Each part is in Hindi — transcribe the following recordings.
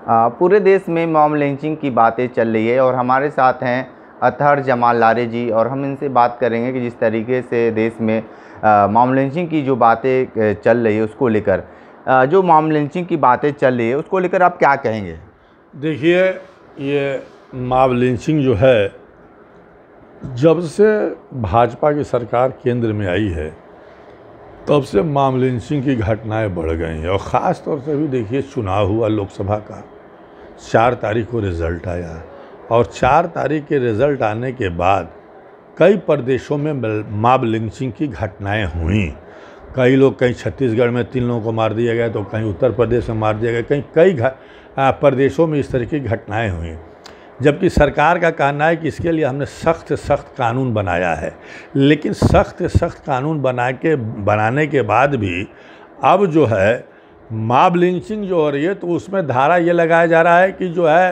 पूरे देश में मॉब लिंचिंग की बातें चल रही है और हमारे साथ हैं अतहर जमाल लारे जी, और हम इनसे बात करेंगे कि जिस तरीके से देश में मॉब लिंचिंग की जो बातें चल रही है उसको लेकर, जो मॉब लिंचिंग की बातें चल रही है उसको लेकर आप क्या कहेंगे? देखिए, ये मॉब लिंचिंग जो है, जब से भाजपा की सरकार केंद्र में आई है तब से मॉब लिंचिंग की घटनाएं बढ़ गई हैं। और ख़ास तौर से भी देखिए, चुनाव हुआ लोकसभा का, 4 तारीख को रिज़ल्ट आया और 4 तारीख के रिज़ल्ट आने के बाद कई प्रदेशों में मॉब लिंचिंग की घटनाएं हुई। कई लोग, कहीं छत्तीसगढ़ में 3 लोगों को मार दिया गया, तो कहीं उत्तर प्रदेश में मार दिया गया, कई प्रदेशों में इस तरह की घटनाएं हुई। जबकि सरकार का कहना है कि इसके लिए हमने सख्त कानून बनाया है, लेकिन सख्त कानून बनाने के बाद भी अब जो है मॉब लिंचिंग जो हो रही है, तो उसमें धारा ये लगाया जा रहा है कि जो है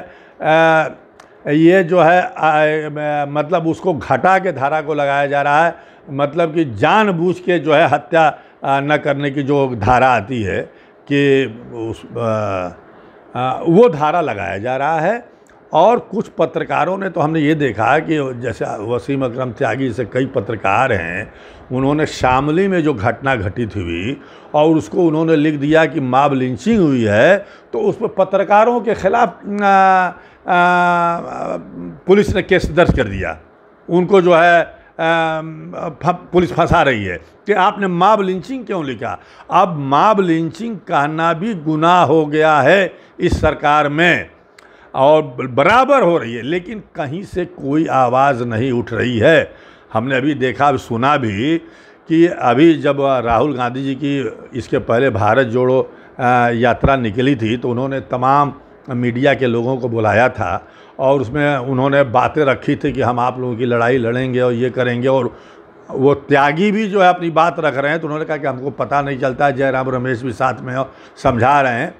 ये जो है मतलब उसको घटा के धारा को लगाया जा रहा है। मतलब कि जानबूझ के जो है हत्या न करने की जो धारा आती है कि वो धारा लगाया जा रहा है। और कुछ पत्रकारों ने, तो हमने ये देखा कि जैसे वसीम अकरम त्यागी से कई पत्रकार हैं, उन्होंने शामली में जो घटना घटित हुई और उसको उन्होंने लिख दिया कि मॉब लिंचिंग हुई है, तो उस पर पत्रकारों के खिलाफ पुलिस ने केस दर्ज कर दिया। उनको जो है पुलिस फंसा रही है कि आपने मॉब लिंचिंग क्यों लिखा। अब मॉब लिंचिंग कहना भी गुनाह हो गया है इस सरकार में और बराबर हो रही है, लेकिन कहीं से कोई आवाज़ नहीं उठ रही है। हमने अभी देखा, अभी सुना भी कि अभी जब राहुल गांधी जी की इसके पहले भारत जोड़ो यात्रा निकली थी, तो उन्होंने तमाम मीडिया के लोगों को बुलाया था और उसमें उन्होंने बातें रखी थी कि हम आप लोगों की लड़ाई लड़ेंगे और ये करेंगे। और वो त्यागी भी जो है अपनी बात रख रहे हैं, तो उन्होंने कहा कि हमको पता नहीं चलता। जयराम रमेश भी साथ में समझा रहे हैं।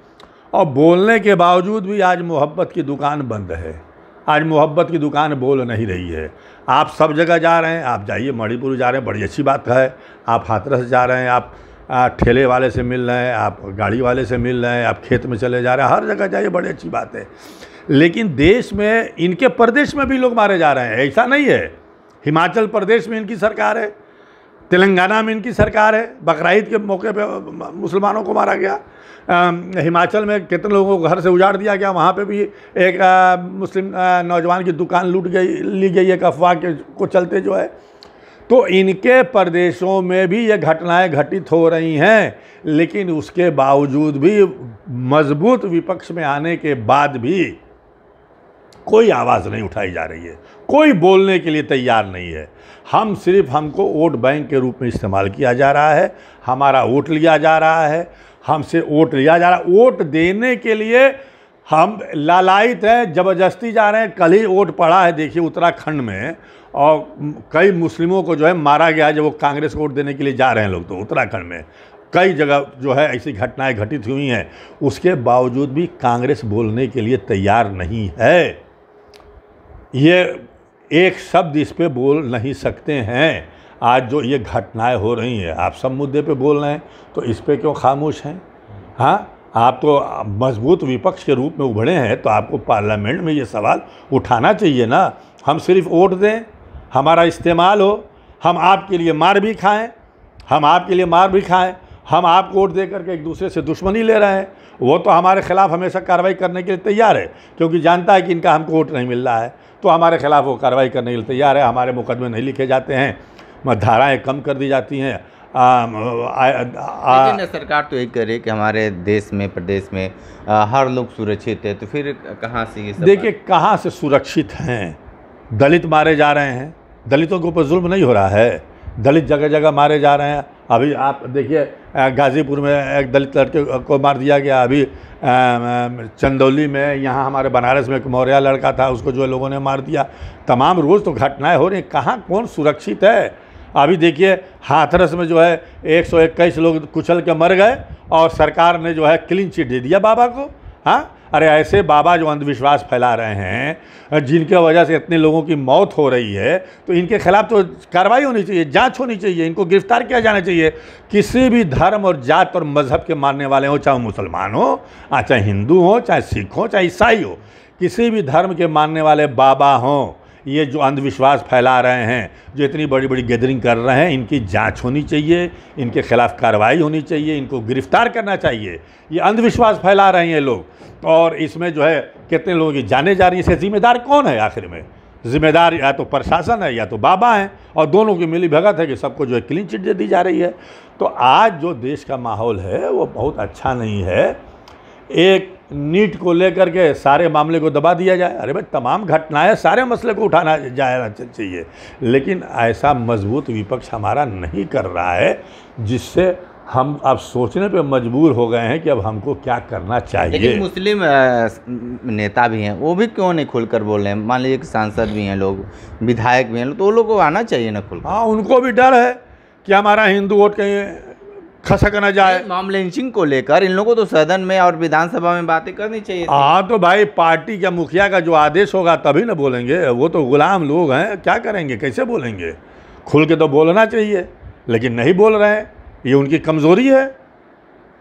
और बोलने के बावजूद भी आज मोहब्बत की दुकान बंद है। आज मोहब्बत की दुकान बोल नहीं रही है। आप सब जगह जा रहे हैं, आप जाइए, मणिपुर जा रहे हैं, बड़ी अच्छी बात है। आप हाथरस जा रहे हैं, आप ठेले वाले से मिल रहे हैं, आप गाड़ी वाले से मिल रहे हैं, आप खेत में चले जा रहे हैं, हर जगह जाइए, बड़ी अच्छी बात है। लेकिन देश में, इनके प्रदेश में भी लोग मारे जा रहे हैं, ऐसा नहीं है। हिमाचल प्रदेश में इनकी सरकार है, तेलंगाना में इनकी सरकार है, बकरीद के मौके पे मुसलमानों को मारा गया। हिमाचल में कितने लोगों को घर से उजाड़ दिया गया, वहाँ पे भी एक मुस्लिम नौजवान की दुकान ली गई एक अफवाह को चलते जो है। तो इनके प्रदेशों में भी ये घटनाएं घटित हो रही हैं, लेकिन उसके बावजूद भी मजबूत विपक्ष में आने के बाद भी कोई आवाज़ नहीं उठाई जा रही है, कोई बोलने के लिए तैयार नहीं है। हमको वोट बैंक के रूप में इस्तेमाल किया जा रहा है, हमारा वोट लिया जा रहा है, हमसे वोट लिया जा रहा है। वोट देने के लिए हम लालायित हैं, ज़बरदस्ती जा रहे हैं। कल ही वोट पड़ा है, देखिए उत्तराखंड में, और कई मुस्लिमों को जो है मारा गया जब वो कांग्रेस को वोट देने के लिए जा रहे हैं लोग। तो उत्तराखंड में कई जगह जो है ऐसी घटनाएं घटित हुई हैं, उसके बावजूद भी कांग्रेस बोलने के लिए तैयार नहीं है। ये एक शब्द इस पे बोल नहीं सकते हैं। आज जो ये घटनाएं हो रही हैं, आप सब मुद्दे पे बोल रहे हैं, तो इस पे क्यों खामोश हैं? हाँ, आप तो मजबूत विपक्ष के रूप में उभरे हैं, तो आपको पार्लियामेंट में ये सवाल उठाना चाहिए ना। हम सिर्फ वोट दें, हमारा इस्तेमाल हो, हम आपके लिए मार भी खाएं, हम आपको वोट दे करके एक दूसरे से दुश्मनी ले रहे हैं। वो तो हमारे खिलाफ हमेशा कार्रवाई करने के लिए तैयार है, क्योंकि जानता है कि इनका हमको वोट नहीं मिल रहा है, तो हमारे खिलाफ वो कार्रवाई करने के लिए तैयार है। हमारे मुकदमे नहीं लिखे जाते हैं, धाराएँ कम कर दी जाती हैं। लेकिन सरकार तो यही करे कि हमारे देश में, प्रदेश में हर लोग सुरक्षित है, तो फिर कहाँ से ये सब? देखिए, कहाँ से सुरक्षित हैं? दलित मारे जा रहे हैं, दलितों के ऊपर जुल्म नहीं हो रहा है? दलित जगह जगह मारे जा रहे हैं। अभी आप देखिए, गाज़ीपुर में एक दलित लड़के को मार दिया गया। अभी चंदौली में, यहाँ हमारे बनारस में एक मौर्या लड़का था, उसको जो लोगों ने मार दिया। तमाम रोज़ तो घटनाएं हो रही हैं, कहाँ कौन सुरक्षित है? अभी देखिए, हाथरस में जो है 121 लोग कुचल के मर गए और सरकार ने जो है क्लीन चिट दे दिया बाबा को। हाँ, अरे ऐसे बाबा जो अंधविश्वास फैला रहे हैं, जिनके वजह से इतने लोगों की मौत हो रही है, तो इनके खिलाफ तो कार्रवाई होनी चाहिए, जांच होनी चाहिए, इनको गिरफ्तार किया जाना चाहिए। किसी भी धर्म और जात और मजहब के मानने वाले हो, चाहे मुसलमान हो, चाहे हिंदू हो, चाहे सिख हो, चाहे ईसाई हो, किसी भी धर्म के मानने वाले बाबा हों, ये जो अंधविश्वास फैला रहे हैं, जो इतनी बड़ी बड़ी गैदरिंग कर रहे हैं, इनकी जांच होनी चाहिए, इनके खिलाफ कार्रवाई होनी चाहिए, इनको गिरफ्तार करना चाहिए। ये अंधविश्वास फैला रहे हैं लोग, और इसमें जो है कितने लोगों की जाने जा रही है। इससे जिम्मेदार कौन है? आखिर में जिम्मेदार या तो प्रशासन है या तो बाबा हैं, और दोनों की मिली भगत है कि सबको जो है क्लीन चिट दी जा रही है। तो आज जो देश का माहौल है वो बहुत अच्छा नहीं है। एक नीट को लेकर के सारे मामले को दबा दिया जाए, अरे भाई तमाम घटनाएं, सारे मसले को उठाना जाना चाहिए, लेकिन ऐसा मजबूत विपक्ष हमारा नहीं कर रहा है, जिससे हम अब सोचने पे मजबूर हो गए हैं कि अब हमको क्या करना चाहिए। लेकिन मुस्लिम नेता भी हैं, वो भी क्यों नहीं खुलकर बोल रहे हैं? मान लीजिए कि सांसद भी हैं लोग, विधायक भी हैं, तो वो लोग को आना चाहिए ना खुल। हाँ, उनको भी डर है कि हमारा हिंदू वोट कहीं खसक न जाए। मॉब लिंचिंग को लेकर इन लोगों को तो सदन में और विधानसभा में बातें करनी चाहिए। हाँ, तो भाई पार्टी का मुखिया का जो आदेश होगा तभी ना बोलेंगे, वो तो गुलाम लोग हैं, क्या करेंगे, कैसे बोलेंगे? खुल के तो बोलना चाहिए, लेकिन नहीं बोल रहे हैं। ये उनकी कमज़ोरी है,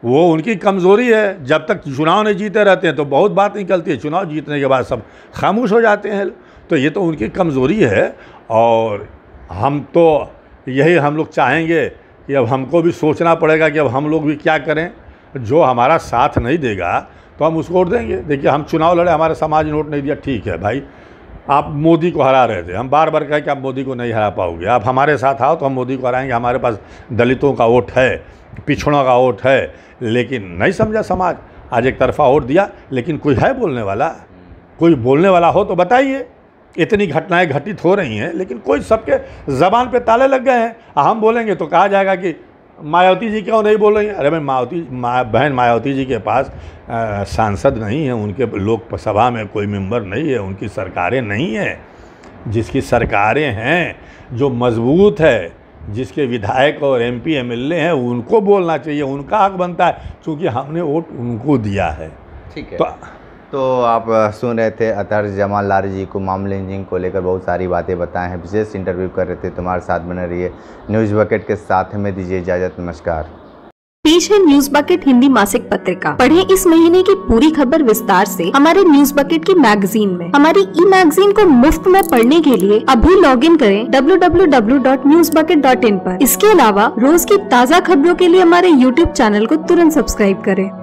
वो उनकी कमज़ोरी है। जब तक चुनाव नहीं जीते रहते हैं तो बहुत बात निकलती है, चुनाव जीतने के बाद सब खामोश हो जाते हैं। तो ये तो उनकी कमज़ोरी है, और हम तो यही हम लोग चाहेंगे कि अब हमको भी सोचना पड़ेगा कि अब हम लोग भी क्या करें। जो हमारा साथ नहीं देगा तो हम उसको वोट देंगे। देखिए, हम चुनाव लड़े, हमारे समाज ने वोट नहीं दिया, ठीक है भाई, आप मोदी को हरा रहे थे, हम बार बार कहें कि आप मोदी को नहीं हरा पाओगे, आप हमारे साथ आओ तो हम मोदी को हराएंगे, हमारे पास दलितों का वोट है, पिछड़ों का वोट है। लेकिन नहीं समझा समाज, आज एक तरफा वोट दिया। लेकिन कोई है बोलने वाला? कोई बोलने वाला हो तो बताइए। इतनी घटनाएं घटित हो रही हैं, लेकिन कोई, सबके ज़बान पे ताले लग गए हैं। हम बोलेंगे तो कहा जाएगा कि मायावती जी क्यों नहीं बोल रही हैं? अरे भाई, बहन मायावती जी के पास सांसद नहीं है, उनके लोकसभा में कोई मेंबर नहीं है, उनकी सरकारें नहीं है। जिसकी सरकारें हैं, जो मजबूत है, जिसके विधायक और MP MLA हैं, उनको बोलना चाहिए, उनका हक बनता है, क्योंकि हमने वोट उनको दिया है। ठीक है। तो आप सुन रहे थे अतहर जमाल लारी जी को मॉब लिंचिंग को लेकर बहुत सारी बातें बताए हैं, विशेष इंटरव्यू कर रहे थे। तुम्हारे साथ बने रहिए न्यूज़ बकेट के साथ, हमें दीजिए इजाज़त, नमस्कार। पेश है न्यूज़ बकेट हिंदी मासिक पत्रिका। पढ़ें इस महीने की पूरी खबर विस्तार से हमारे न्यूज़ बकेट की मैगजीन में। हमारी ई-मैगजीन को मुफ्त में पढ़ने के लिए अभी लॉगिन करें www.newsbucket.in पर। इसके अलावा रोज की ताज़ा खबरों के लिए हमारे YouTube चैनल को तुरंत सब्सक्राइब करें।